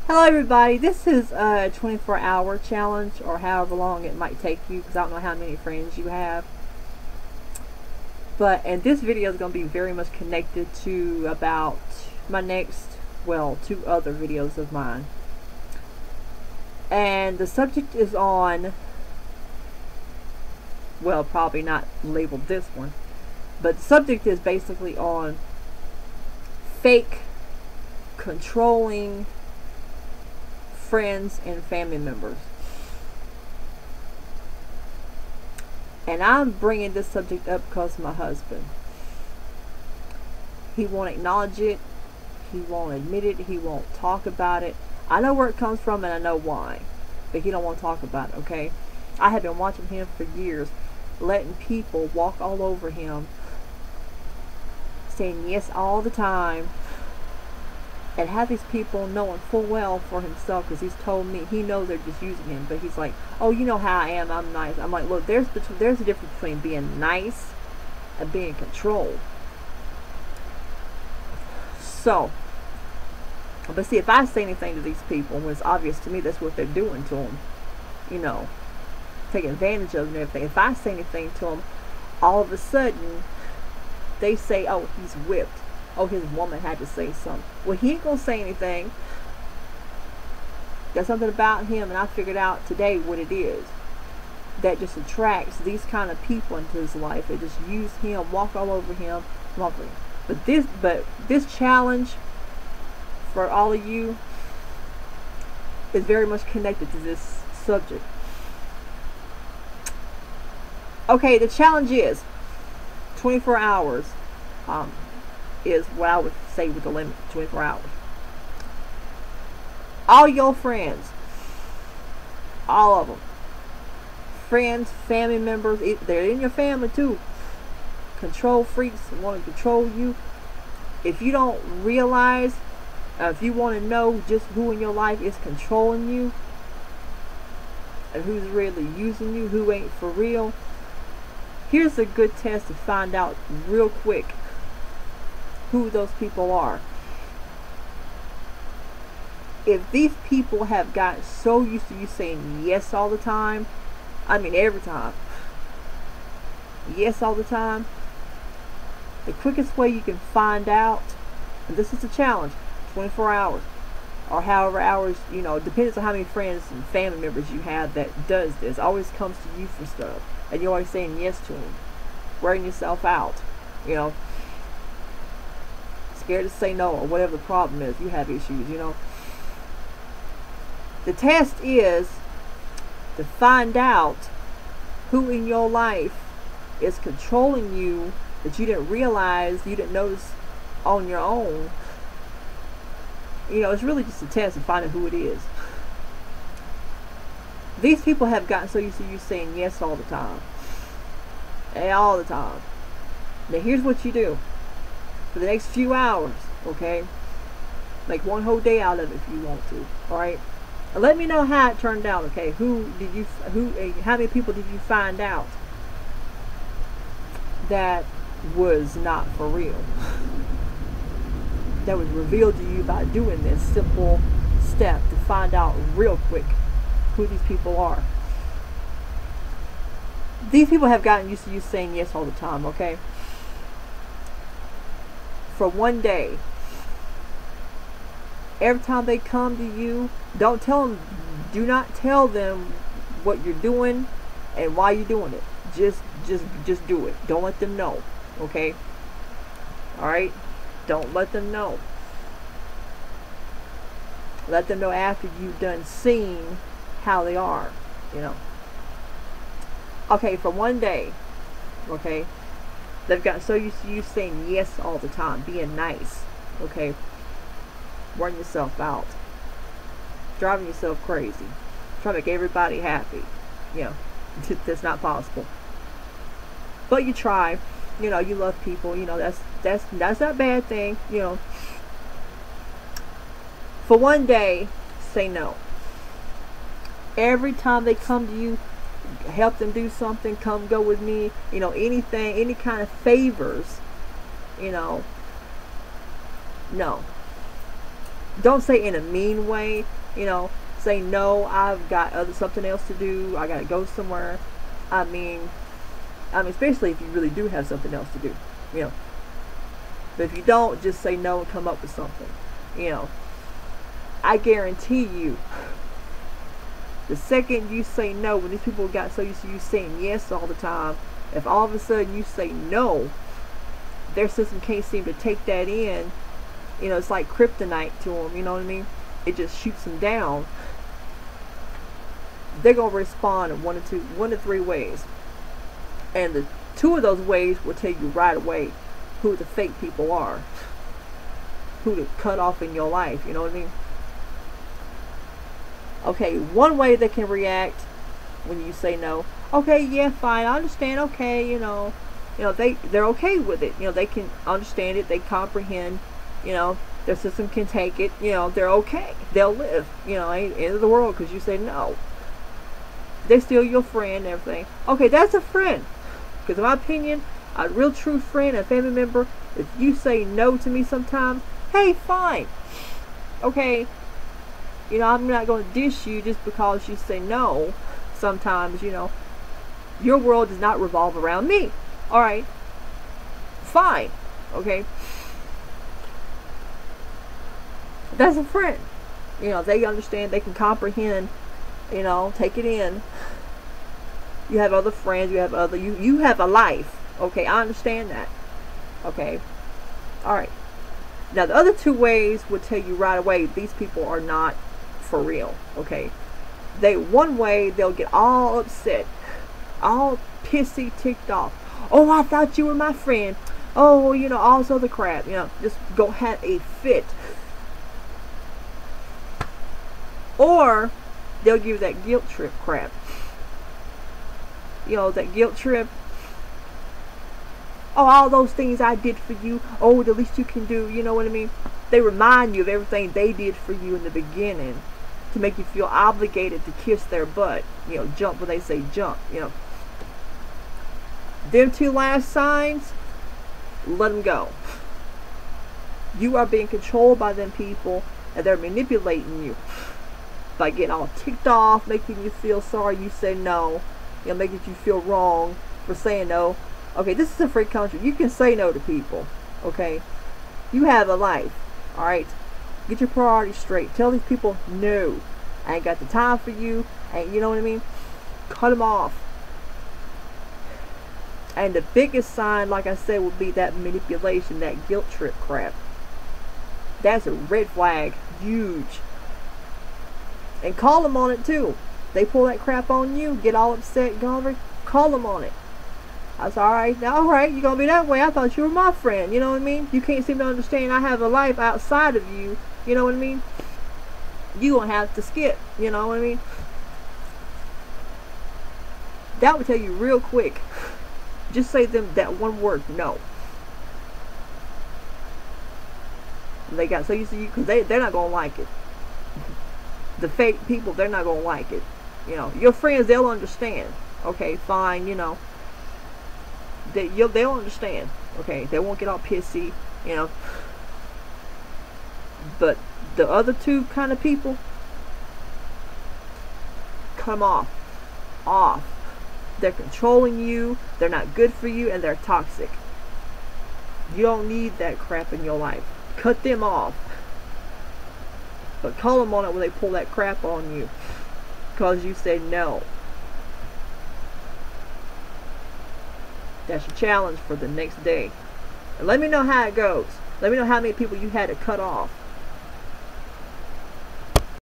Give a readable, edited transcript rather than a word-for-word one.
Hello everybody, this is a 24-hour challenge, or however long it might take you, because I don't know how many friends you have. And this video is going to be very much connected to about my next, well, two other videos of mine. And the subject is on, well, probably not labeled this one, but the subject is basically on fake, controlling friends and family members. And I'm bringing this subject up because my husband, he won't acknowledge it, he won't admit it, he won't talk about it. I know where it comes from and I know why, but he don't want to talk about it. Okay, I have been watching him for years, letting people walk all over him, saying yes all the time, and have these people knowing full well for himself, because he's told me, he knows they're just using him, but he's like, oh, you know how I am, I'm nice. I'm like, look, there's a difference between being nice and being controlled. So, but see, if I say anything to these people, when it's obvious to me that's what they're doing to them, you know, taking advantage of them and everything, if I say anything to them, all of a sudden they say, oh, he's whipped. Oh, his woman had to say something. Well, he ain't gonna say anything. There's something about him, and I figured out today what it is that just attracts these kind of people into his life. They just use him, walk all over him, But this challenge for all of you is very much connected to this subject. Okay, the challenge is 24 hours. Is what I would say with the limit, 24 hours. All your friends, all of them, friends, family members, they're in your family too, control freaks want to control you. If you don't realize, if you want to know just who in your life is controlling you and who's really using you, who ain't for real, here's a good test to find out real quick who those people are. If these people have gotten so used to you saying yes all the time, I mean every time, yes all the time, the quickest way you can find out, and this is a challenge, 24 hours or however hours, you know, depends on how many friends and family members you have that does this, always comes to you for stuff, and you're always saying yes to them, wearing yourself out, you know, scared to say no, or whatever the problem is, you have issues, you know. The test is to find out who in your life is controlling you that you didn't realize, you didn't notice on your own. You know, it's really just a test of finding who it is. These people have gotten so used to you saying yes all the time. All the time. Now here's what you do. For the next few hours, okay? Make one whole day out of it if you want to, alright? Let me know how it turned out, okay? How many people did you find out that was not for real? That was revealed to you by doing this simple step to find out real quick who these people are. These people have gotten used to you saying yes all the time, okay? For one day, every time they come to you, do not tell them what you're doing and why you're doing it. Just do it. Don't let them know, okay? Alright? Don't let them know. Let them know after you've done seeing how they are, you know. Okay, for one day, okay? They've gotten so used to you saying yes all the time, being nice, okay? Wearing yourself out, driving yourself crazy, trying to make everybody happy. You know, that's not possible. But you try, you know, you love people, you know, that's not a bad thing, you know. For one day, say no. Every time they come to you, help them do something, come go with me, you know, anything, any kind of favors, you know, no. Don't say in a mean way, you know. Say no, I've got something else to do. I gotta go somewhere. I mean, especially if you really do have something else to do, you know. But if you don't, just say no and come up with something, you know. I guarantee you, the second you say no, when these people got so used to you saying yes all the time, if all of a sudden you say no, their system can't seem to take that in. You know, it's like kryptonite to them, you know what I mean? It just shoots them down. They're going to respond in one to three ways. And the two of those ways will tell you right away who the fake people are. Who to cut off in your life, you know what I mean? Okay, one way they can react when you say no. Okay, yeah, fine, I understand, okay, you know, they're okay with it. You know, they can understand it, they comprehend, you know, their system can take it, you know, they're okay. They'll live, you know, ain't the end of the world because you say no. They're still your friend and everything. Okay, that's a friend. Because in my opinion, a real true friend, a family member, if you say no to me sometimes, hey, fine. Okay, you know, I'm not going to dish you just because you say no. Sometimes, you know, your world does not revolve around me. Alright, fine. Okay, that's a friend. You know, they understand, they can comprehend, you know, take it in. You have other friends, you have a life. Okay, I understand that. Okay, alright. Now the other two ways will tell you right away these people are not for real. Okay, one way they'll get all upset, all pissy, ticked off. Oh, I thought you were my friend. Oh, you know, all this other crap. You know, just go have a fit. Or they'll give you that guilt trip crap. You know, that guilt trip. Oh, all those things I did for you. Oh, the least you can do. You know what I mean? They remind you of everything they did for you in the beginning to make you feel obligated to kiss their butt. You know, jump when they say jump. You know, them two last signs, let them go. You are being controlled by them people, and they're manipulating you by getting all ticked off, making you feel sorry you say no, you know, making you feel wrong for saying no. Okay, this is a free country. You can say no to people. Okay, you have a life. All right, get your priorities straight. Tell these people no, I ain't got the time for you. And you know what I mean? Cut them off. And the biggest sign, like I said, would be that manipulation, that guilt trip crap. That's a red flag. Huge. And call them on it too. They pull that crap on you, get all upset, call them on it. I said, alright, you're going to be that way. I thought you were my friend. You know what I mean? You can't seem to understand I have a life outside of you. You know what I mean? You going to have to skip. You know what I mean? That would tell you real quick. Just say them that one word, no. They got so used to you because they're not going to like it. The fake people, they're not going to like it. You know, your friends, they'll understand. Okay, fine, you know. They'll understand. Okay, they won't get all pissy, you know. But the other two kind of people, come off. They're controlling you, they're not good for you, and they're toxic. You don't need that crap in your life. Cut them off. But call them on it when they pull that crap on you because you say no. That's your challenge for the next day. And let me know how it goes. Let me know how many people you had to cut off.